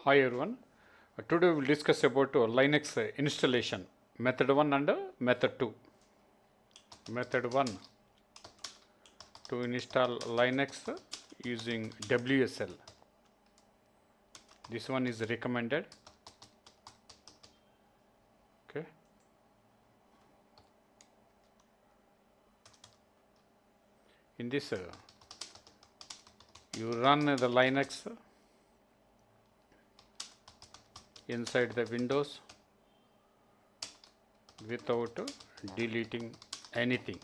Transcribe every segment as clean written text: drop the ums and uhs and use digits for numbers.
Hi everyone. Today we will discuss about Linux installation method 1 and method 2. Method 1 to install Linux using WSL. This one is recommended. Okay. In this you run the Linux inside the Windows without deleting anything.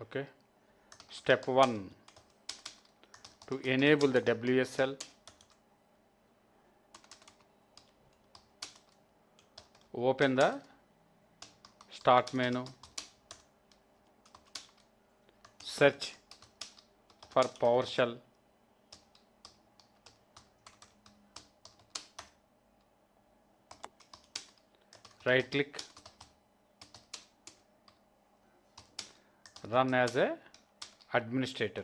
Okay. Step 1 to enable the WSL, open the start menu, search for PowerShell, right click, run as a administrator,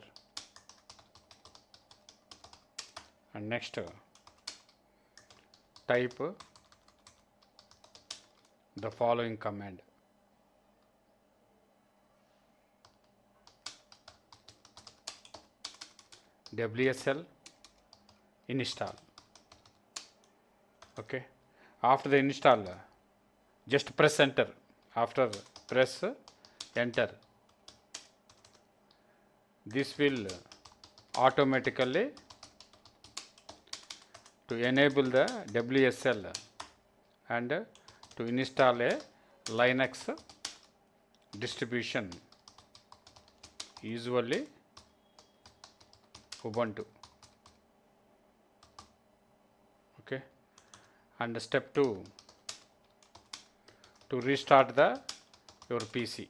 and next type the following command: WSL install. Okay. After the install, just press enter. After press enter, this will automatically to enable the WSL and to install a Linux distribution, usually Ubuntu. Okay. And step 2 to restart your PC.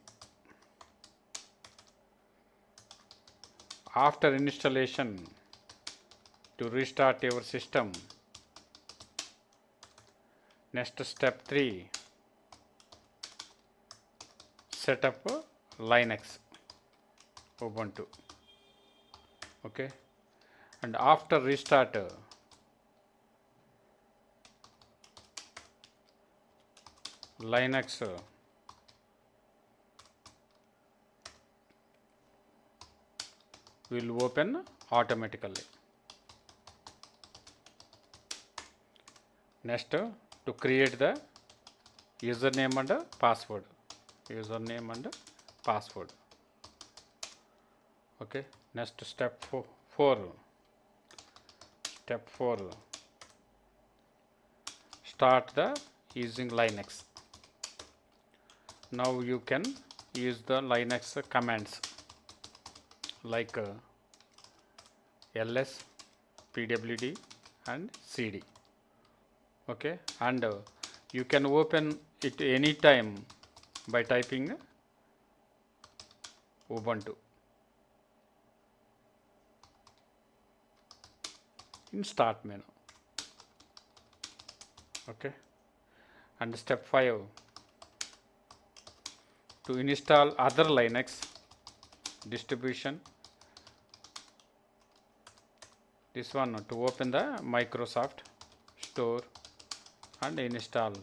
After installation, to restart your system, next step 3, set up Linux Ubuntu. Okay. And after restart, Linux will open automatically. Next, to create the username and password. Username and password. Okay. Next step 4. Step 4. Start the using Linux. Now you can use the Linux commands like ls, pwd and cd. Okay. And you can open it anytime by typing Ubuntu in start menu. Okay. And step 5, to install other Linux distribution. This one, to open the Microsoft Store and install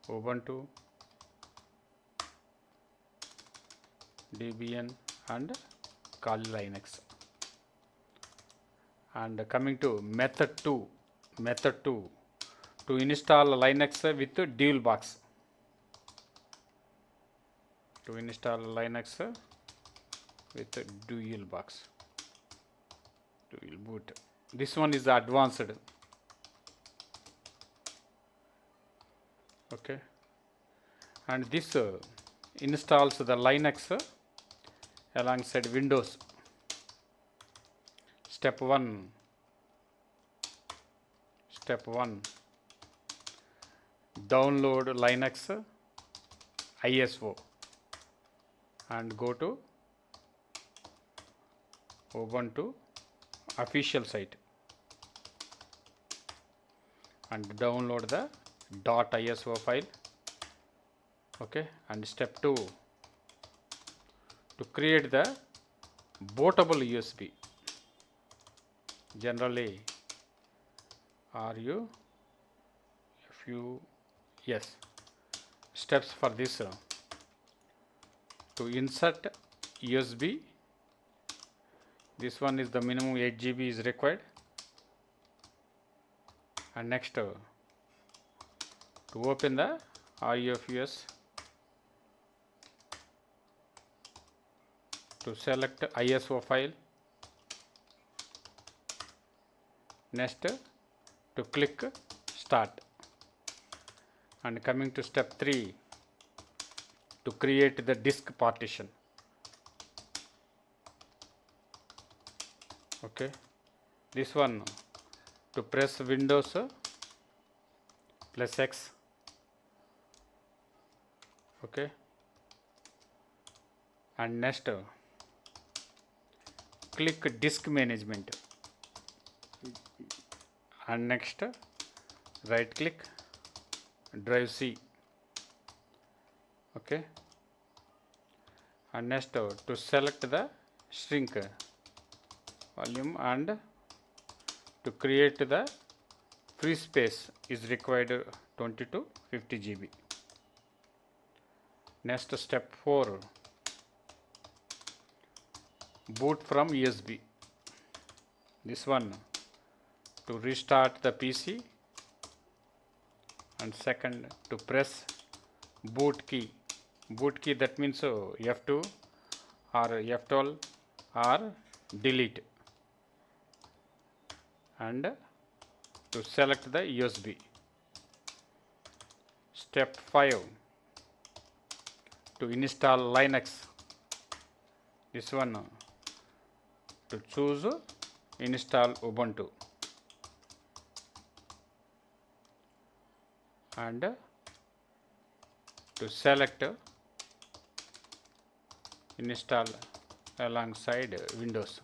Ubuntu, Debian and Kali Linux. And coming to method 2, to install Linux with dual box. To install Linux with dual box, dual boot. This one is advanced. Okay. And this installs the Linux alongside Windows. Step 1, download Linux ISO and go to Ubuntu official site and download the .iso file. Okay. And step 2, to create the bootable USB. generally RU FU, yes, steps for this to insert USB. This one is the minimum 8 GB is required, and next to open the RUFS, to select ISO file, next to click start, and coming to step 3 to create the disk partition. Okay, this one to press Windows plus X. Okay, and next click disk management, and next right click drive C. Okay, and next to select the shrink volume, and to create the free space is required 20 to 50 GB. Next step 4, boot from USB. This one to restart the PC, and second to press boot key. Boot key, that means F2 or F12 or delete, and to select the USB. Step 5 to install Linux. This one to choose install Ubuntu, and to select install alongside Windows.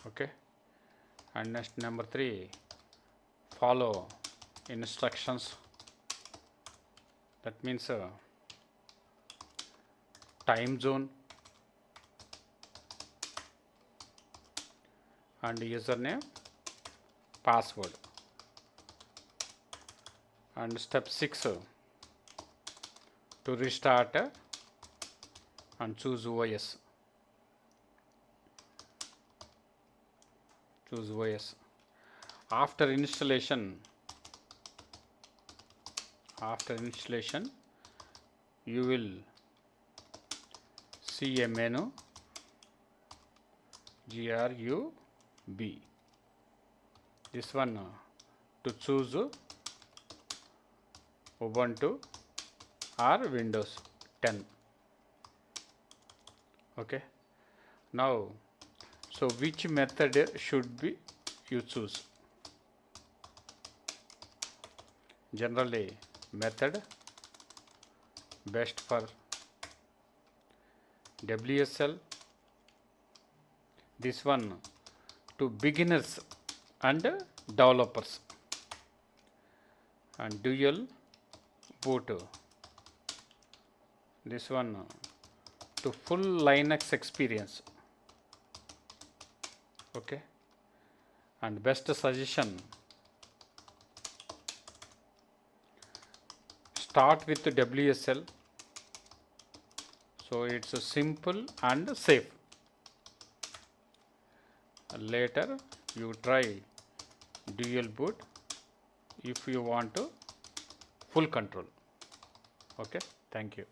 Okay, and next number 3, follow instructions. That means time zone and username, password. And step 6 to restart and choose OS. Choose OS. After installation, you will see a menu GRUB. This one to choose Ubuntu or Windows 10. Okay, now so which method should be you choose? Generally method best for WSL. This one to beginners and developers, and dual boot. This one to full Linux experience. Okay, and best suggestion, start with WSL, so it's simple and safe. Later you try dual boot if you want to full control. Okay, thank you.